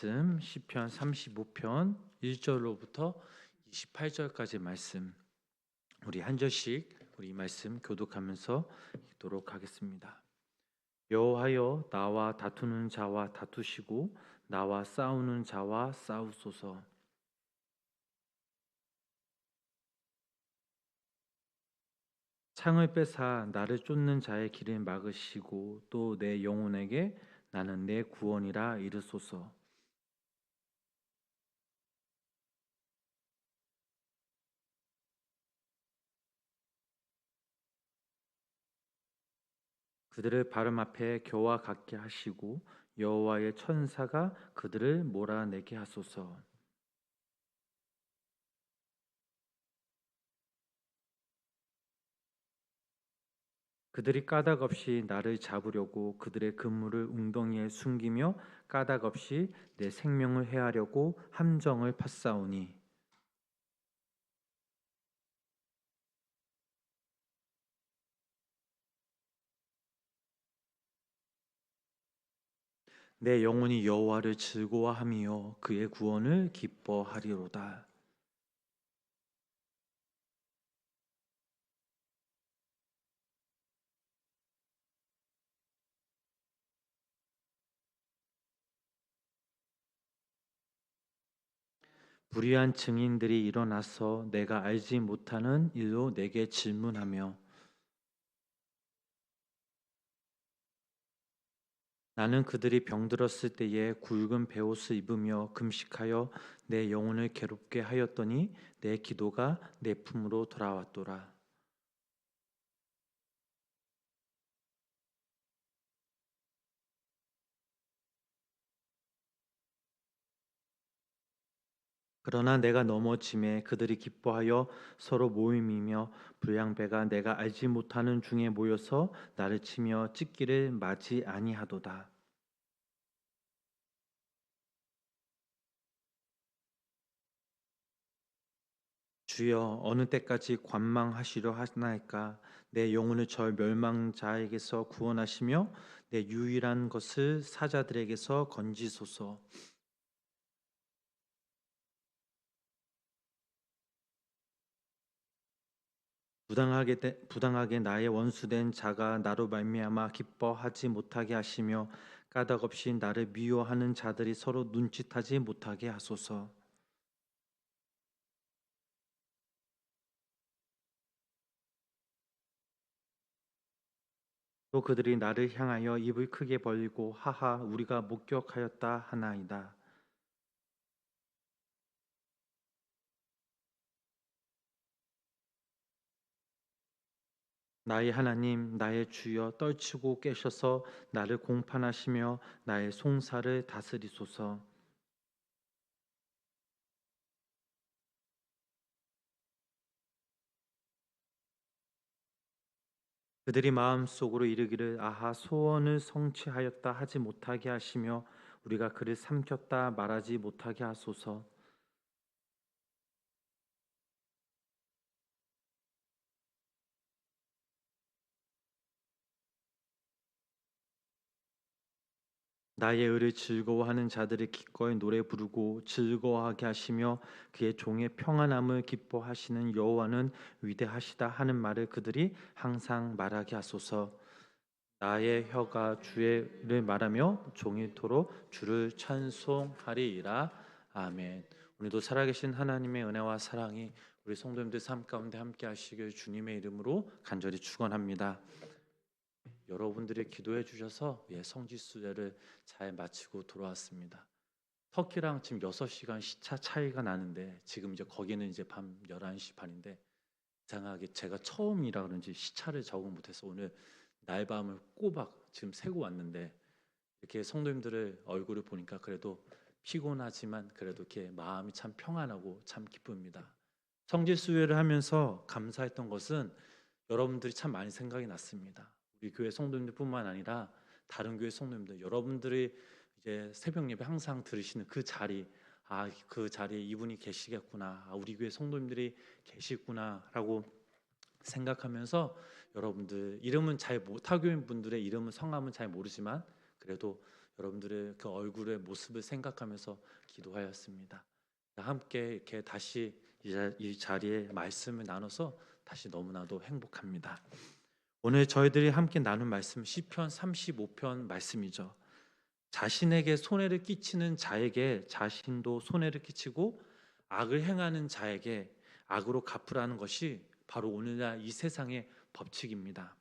말씀 시편 35편 1절로부터 28절까지 말씀, 우리 한 절씩 우리 이 말씀 교독하면서 읽도록 하겠습니다. 여호와여, 나와 다투는 자와 다투시고 나와 싸우는 자와 싸우소서. 창을 빼사 나를 쫓는 자의 길을 막으시고 또 내 영혼에게 나는 내 구원이라 이르소서. 그들을 바름 앞에 겨와 같게 하시고 여호와의 천사가 그들을 몰아내게 하소서. 그들이 까닭 없이 나를 잡으려고 그들의 그물을 웅덩이에 숨기며 까닭 없이 내 생명을 해하려고 함정을 팠사오니, 내 영혼이 여호와를 즐거워하며 그의 구원을 기뻐하리로다. 불의한 증인들이 일어나서 내가 알지 못하는 일로 내게 질문하며, 나는 그들이 병들었을 때에 굵은 베옷을 입으며 금식하여 내 영혼을 괴롭게 하였더니 내 기도가 내 품으로 돌아왔도다. 그러나 내가 넘어짐에 그들이 기뻐하여 서로 모임이며 불량배가 내가 알지 못하는 중에 모여서 나를 치며 찢기를 마지 아니하도다. 주여, 어느 때까지 관망하시려 하나이까? 내 영혼을 저 멸망자에게서 구원하시며 내 유일한 것을 사자들에게서 건지소서. 부당하게 나의 원수된 자가 나로 말미암아 기뻐하지 못하게 하시며 까닭 없이 나를 미워하는 자들이 서로 눈짓하지 못하게 하소서. 또 그들이 나를 향하여 입을 크게 벌리고 하하 우리가 목격하였다 하나이다. 나의 하나님, 나의 주여, 떨치고 깨셔서 나를 공판하시며 나의 송사를 다스리소서. 그들이 마음속으로 이르기를 아하 소원을 성취하였다 하지 못하게 하시며 우리가 그를 삼켰다 말하지 못하게 하소서. 나의 의를 즐거워하는 자들이 기꺼이 노래 부르고 즐거워하게 하시며 그의 종의 평안함을 기뻐하시는 여호와는 위대하시다 하는 말을 그들이 항상 말하게 하소서. 나의 혀가 주의 를 말하며 종일토록 주를 찬송하리이다. 아멘. 오늘도 살아계신 하나님의 은혜와 사랑이 우리 성도님들 삶 가운데 함께 하시길 주님의 이름으로 간절히 축원합니다. 여러분들이 기도해 주셔서 성지 수배를 잘 마치고 돌아왔습니다. 터키랑 지금 6시간 시차 차이가 나는데 지금 이제 거기는 이제 밤 11시 반인데 이상하게 제가 처음이라 그런지 시차를 적응 못해서 오늘 날밤을 꼬박 지금 새고 왔는데 이렇게 성도님들의 얼굴을 보니까 그래도 피곤하지만 그래도 이렇게 마음이 참 평안하고 참 기쁩니다. 성지 수요를 하면서 감사했던 것은 여러분들이 참 많이 생각이 났습니다. 우리 교회 성도님들뿐만 아니라 다른 교회 성도님들, 여러분들이 이제 새벽 예배 항상 들으시는 그 자리, 그 자리에 이분이 계시겠구나, 우리 교회 성도님들이 계시구나라고 생각하면서 여러분들 이름은 잘 타교인 분들의 이름은 성함은 잘 모르지만 그래도 여러분들의 그 얼굴의 모습을 생각하면서 기도하였습니다. 함께 이렇게 다시 이 자리에 말씀을 나눠서 다시 너무나도 행복합니다. 오늘 저희들이 함께 나눈 말씀 시편 35편 말씀이죠. 자신에게 손해를 끼치는 자에게 자신도 손해를 끼치고 악을 행하는 자에게 악으로 갚으라는 것이 바로 오늘날 이 세상의 법칙입니다.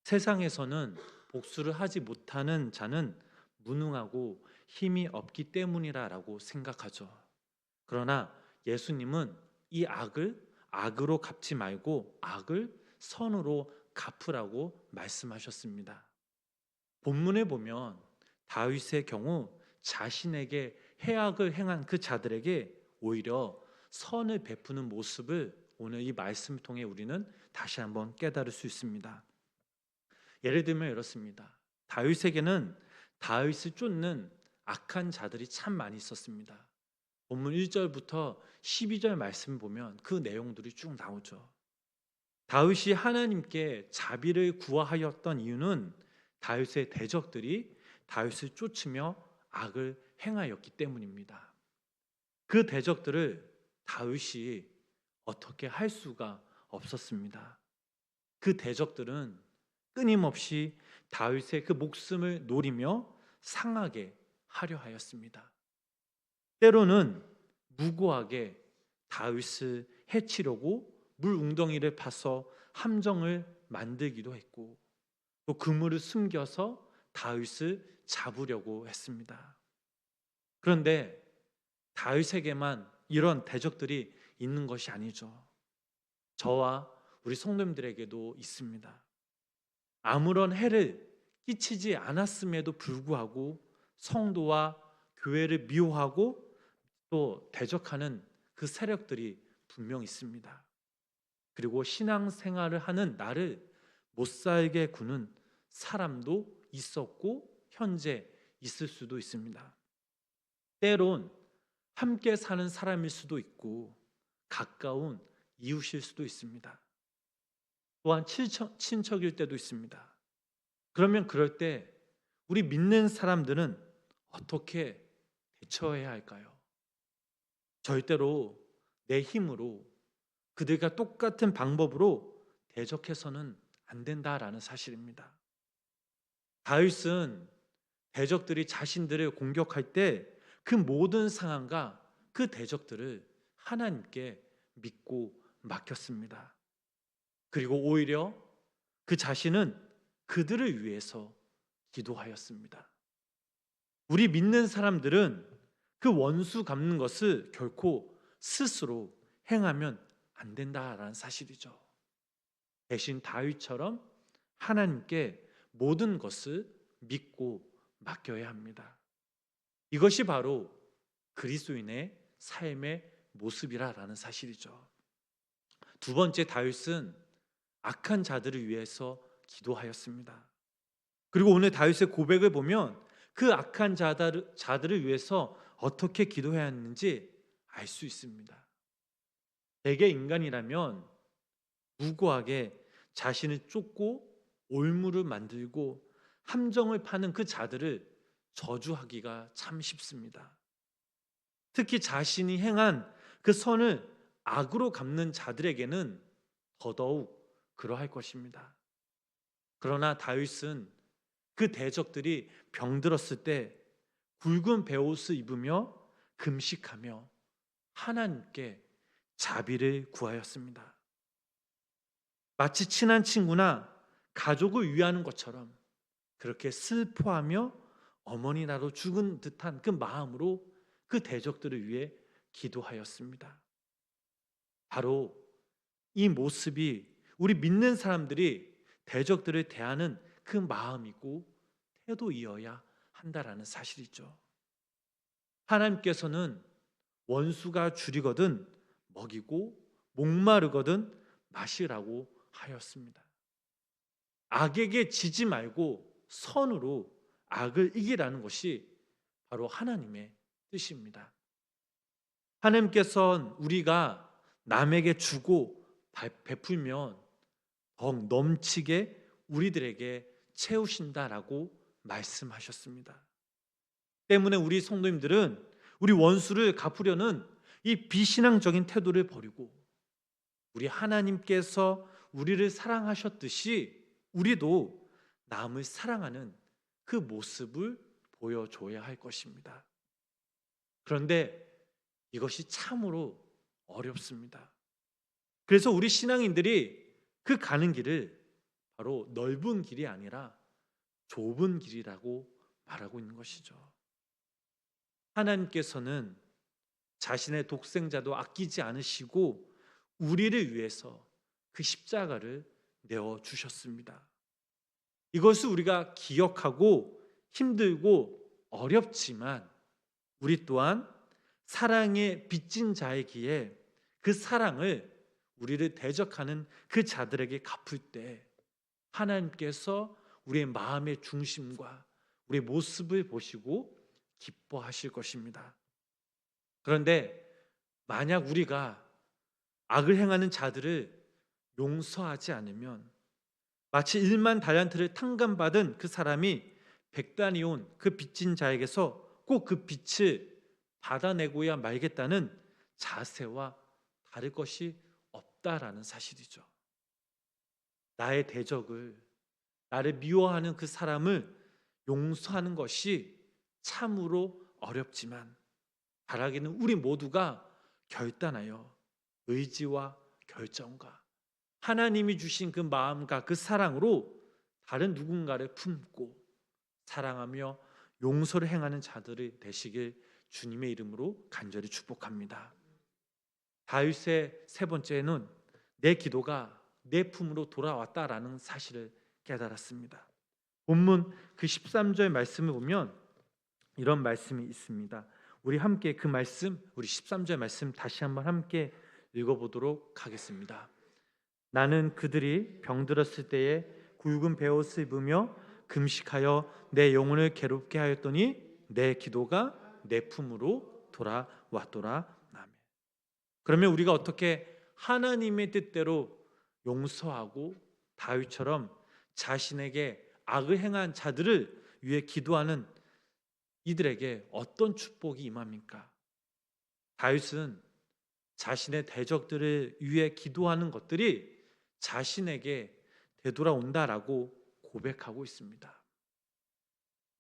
세상에서는 복수를 하지 못하는 자는 무능하고 힘이 없기 때문이라고 생각하죠. 그러나 예수님은 이 악을 악으로 갚지 말고 악을 선으로 갚으라고 말씀하셨습니다. 본문에 보면 다윗의 경우 자신에게 해악을 행한 그 자들에게 오히려 선을 베푸는 모습을 오늘 이 말씀을 통해 우리는 다시 한번 깨달을 수 있습니다. 예를 들면 이렇습니다. 다윗에게는 다윗을 쫓는 악한 자들이 참 많이 있었습니다. 본문 1절부터 12절 말씀 보면 그 내용들이 쭉 나오죠. 다윗이 하나님께 자비를 구하였던 이유는 다윗의 대적들이 다윗을 쫓으며 악을 행하였기 때문입니다. 그 대적들을 다윗이 어떻게 할 수가 없었습니다. 그 대적들은 끊임없이 다윗의 그 목숨을 노리며 상하게 하려 하였습니다. 때로는 무고하게 다윗을 해치려고 물 웅덩이를 파서 함정을 만들기도 했고 또 그물을 숨겨서 다윗을 잡으려고 했습니다. 그런데 다윗에게만 이런 대적들이 있는 것이 아니죠. 저와 우리 성도님들에게도 있습니다. 아무런 해를 끼치지 않았음에도 불구하고 성도와 교회를 미워하고 또 대적하는 그 세력들이 분명 있습니다. 그리고 신앙생활을 하는 나를 못 살게 구는 사람도 있었고 현재 있을 수도 있습니다. 때론 함께 사는 사람일 수도 있고 가까운 이웃일 수도 있습니다. 또한 친척일 때도 있습니다. 그러면 그럴 때 우리 믿는 사람들은 어떻게 대처해야 할까요? 절대로 내 힘으로 그들과 똑같은 방법으로 대적해서는 안 된다라는 사실입니다. 다윗은 대적들이 자신들을 공격할 때 그 모든 상황과 그 대적들을 하나님께 믿고 맡겼습니다. 그리고 오히려 그 자신은 그들을 위해서 기도하였습니다. 우리 믿는 사람들은 그 원수 갚는 것을 결코 스스로 행하면 안 된다라는 사실이죠. 대신 다윗처럼 하나님께 모든 것을 믿고 맡겨야 합니다. 이것이 바로 그리스도인의 삶의 모습이라는 사실이죠. 두 번째, 다윗은 악한 자들을 위해서 기도하였습니다. 그리고 오늘 다윗의 고백을 보면 그 악한 자들을 위해서 어떻게 기도해야 하는지 알 수 있습니다. 대개 인간이라면 무고하게 자신을 쫓고 올무를 만들고 함정을 파는 그 자들을 저주하기가 참 쉽습니다. 특히 자신이 행한 그 선을 악으로 갚는 자들에게는 더더욱 그러할 것입니다. 그러나 다윗은 그 대적들이 병들었을 때 굵은 베옷을 입으며 금식하며 하나님께 자비를 구하였습니다. 마치 친한 친구나 가족을 위하는 것처럼 그렇게 슬퍼하며 어머니 나로 죽은 듯한 그 마음으로 그 대적들을 위해 기도하였습니다. 바로 이 모습이 우리 믿는 사람들이 대적들을 대하는 그 마음이고 태도이어야 한다라는 사실이죠. 하나님께서는 원수가 줄이거든 먹이고 목마르거든 마시라고 하였습니다. 악에게 지지 말고 선으로 악을 이기라는 것이 바로 하나님의 뜻입니다. 하나님께서는 우리가 남에게 주고 베풀면 더욱 넘치게 우리들에게 채우신다라고 말씀하셨습니다. 때문에 우리 성도님들은 우리 원수를 갚으려는 이 비신앙적인 태도를 버리고 우리 하나님께서 우리를 사랑하셨듯이 우리도 남을 사랑하는 그 모습을 보여줘야 할 것입니다. 그런데 이것이 참으로 어렵습니다. 그래서 우리 신앙인들이 그 가는 길을 바로 넓은 길이 아니라 좁은 길이라고 말하고 있는 것이죠. 하나님께서는 자신의 독생자도 아끼지 않으시고 우리를 위해서 그 십자가를 내어 주셨습니다. 이것을 우리가 기억하고 힘들고 어렵지만 우리 또한 사랑에 빚진 자이기에 그 사랑을 우리를 대적하는 그 자들에게 갚을 때 하나님께서 우리의 마음의 중심과 우리의 모습을 보시고 기뻐하실 것입니다. 그런데 만약 우리가 악을 행하는 자들을 용서하지 않으면 마치 1만 달란트를 탕감받은 그 사람이 백단이온 그 빚진 자에게서 꼭 그 빚을 받아내고야 말겠다는 자세와 다를 것이 없다라는 사실이죠. 나의 대적을, 나를 미워하는 그 사람을 용서하는 것이 참으로 어렵지만 바라기는 우리 모두가 결단하여 의지와 결정과 하나님이 주신 그 마음과 그 사랑으로 다른 누군가를 품고 사랑하며 용서를 행하는 자들이 되시길 주님의 이름으로 간절히 축복합니다. 다윗의 세 번째는 내 기도가 내 품으로 돌아왔다라는 사실을 깨달았습니다. 본문 그 13절 말씀을 보면 이런 말씀이 있습니다. 우리 함께 그 말씀, 우리 13절 말씀 다시 한번 함께 읽어보도록 하겠습니다. 나는 그들이 병들었을 때에 굵은 베옷을 입으며 금식하여 내 영혼을 괴롭게 하였더니 내 기도가 내 품으로 돌아왔더라. 아멘. 그러면 우리가 어떻게 하나님의 뜻대로 용서하고 다윗처럼 자신에게 악을 행한 자들을 위해 기도하는 이들에게 어떤 축복이 임합니까? 다윗은 자신의 대적들을 위해 기도하는 것들이 자신에게 되돌아온다라고 고백하고 있습니다.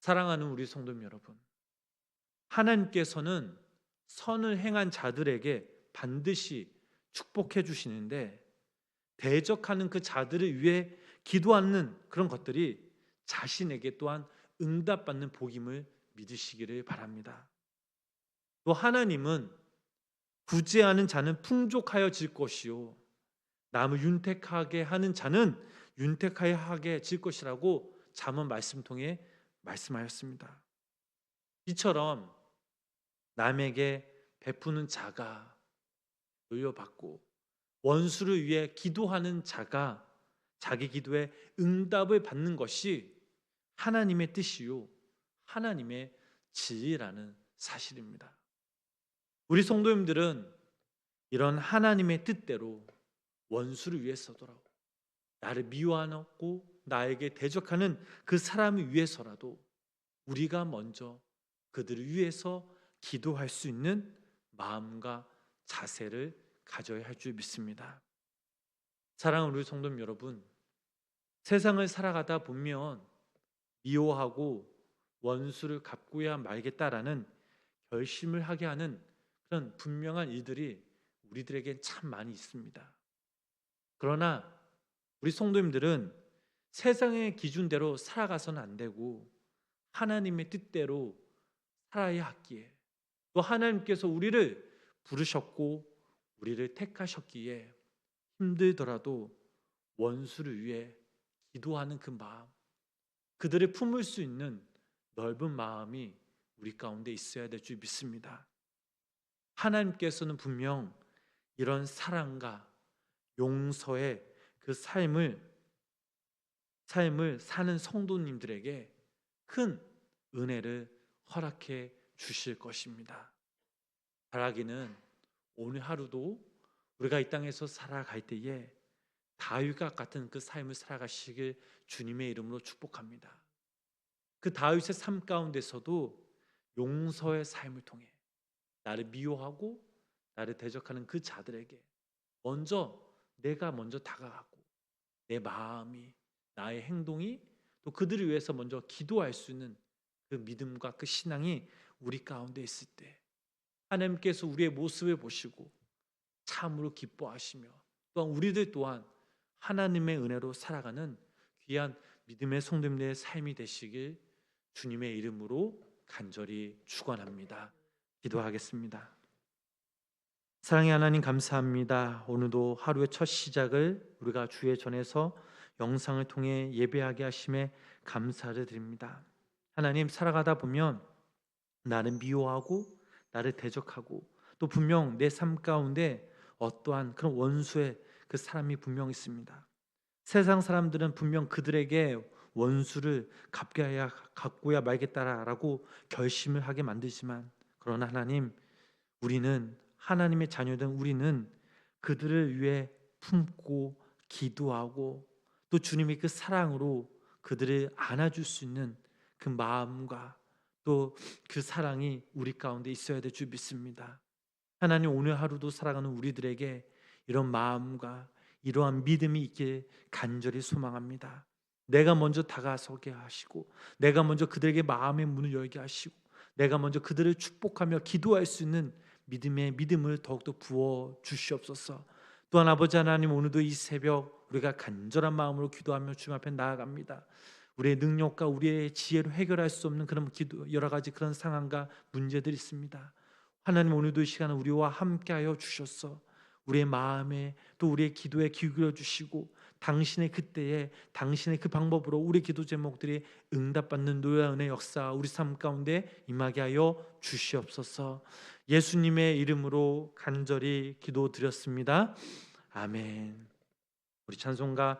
사랑하는 우리 성도님 여러분, 하나님께서는 선을 행한 자들에게 반드시 축복해 주시는데 대적하는 그 자들을 위해 기도하는 그런 것들이 자신에게 또한 응답받는 복임을 믿으시기를 바랍니다. 또 하나님은 구제하는 자는 풍족하여질 것이요 남을 윤택하게 하는 자는 윤택하게 질 것이라고 잠언 말씀 통해 말씀하였습니다. 이처럼 남에게 베푸는 자가 돌려받고 원수를 위해 기도하는 자가 자기 기도에 응답을 받는 것이 하나님의 뜻이요 하나님의 진리라는 사실입니다. 우리 성도님들은 이런 하나님의 뜻대로 원수를 위해서더라도 나를 미워하고 나에게 대적하는 그 사람을 위해서라도 우리가 먼저 그들을 위해서 기도할 수 있는 마음과 자세를 가져야 할 줄 믿습니다. 사랑하는 우리 성도님 여러분, 세상을 살아가다 보면 미워하고 원수를 갚고야 말겠다라는 결심을 하게 하는 그런 분명한 일들이 우리들에겐 참 많이 있습니다. 그러나 우리 성도님들은 세상의 기준대로 살아가서는 안 되고 하나님의 뜻대로 살아야 하기에 또 하나님께서 우리를 부르셨고 우리를 택하셨기에 힘들더라도 원수를 위해 기도하는 그 마음, 그들을 품을 수 있는 넓은 마음이 우리 가운데 있어야 될 줄 믿습니다. 하나님께서는 분명 이런 사랑과 용서의 그 삶을 사는 성도님들에게 큰 은혜를 허락해 주실 것입니다. 바라기는 오늘 하루도 우리가 이 땅에서 살아갈 때에 다윗과 같은 그 삶을 살아가시길 주님의 이름으로 축복합니다. 그 다윗의 삶 가운데서도 용서의 삶을 통해 나를 미워하고 나를 대적하는 그 자들에게 내가 먼저 다가가고 내 마음이 나의 행동이 또 그들을 위해서 먼저 기도할 수 있는 그 믿음과 그 신앙이 우리 가운데 있을 때 하나님께서 우리의 모습을 보시고 참으로 기뻐하시며 또한 우리들 또한 하나님의 은혜로 살아가는 귀한 믿음의 성도님들의 삶이 되시길 주님의 이름으로 간절히 축원합니다. 기도하겠습니다. 사랑의 하나님 감사합니다. 오늘도 하루의 첫 시작을 우리가 주의 전에서 영상을 통해 예배하게 하심에 감사를 드립니다. 하나님, 살아가다 보면 나를 미워하고 나를 대적하고 또 분명 내 삶 가운데 어떠한 그런 원수의 그 사람이 분명 있습니다. 세상 사람들은 분명 그들에게 원수를 갚고야 말겠다라고 결심을 하게 만들지만, 그러나 하나님, 우리는 하나님의 자녀된 우리는 그들을 위해 품고 기도하고 또 주님의 그 사랑으로 그들을 안아줄 수 있는 그 마음과 또 그 사랑이 우리 가운데 있어야 될 줄 믿습니다. 하나님, 오늘 하루도 살아가는 우리들에게 이런 마음과 이러한 믿음이 있길 간절히 소망합니다. 내가 먼저 다가서게 하시고 내가 먼저 그들에게 마음의 문을 열게 하시고 내가 먼저 그들을 축복하며 기도할 수 있는 믿음을 더욱더 부어 주시옵소서. 또한 아버지 하나님, 오늘도 이 새벽 우리가 간절한 마음으로 기도하며 주님 앞에 나아갑니다. 우리의 능력과 우리의 지혜로 해결할 수 없는 그런 여러 가지 그런 상황과 문제들이 있습니다. 하나님, 오늘도 이 시간을 우리와 함께하여 주셔서 우리의 마음에 또 우리의 기도에 귀 기울여 주시고 당신의 그때에 당신의 그 방법으로 우리 기도 제목들이 응답받는 노래와 은혜 역사 우리 삶 가운데 임하게 하여 주시옵소서. 예수님의 이름으로 간절히 기도드렸습니다. 아멘. 우리 찬송가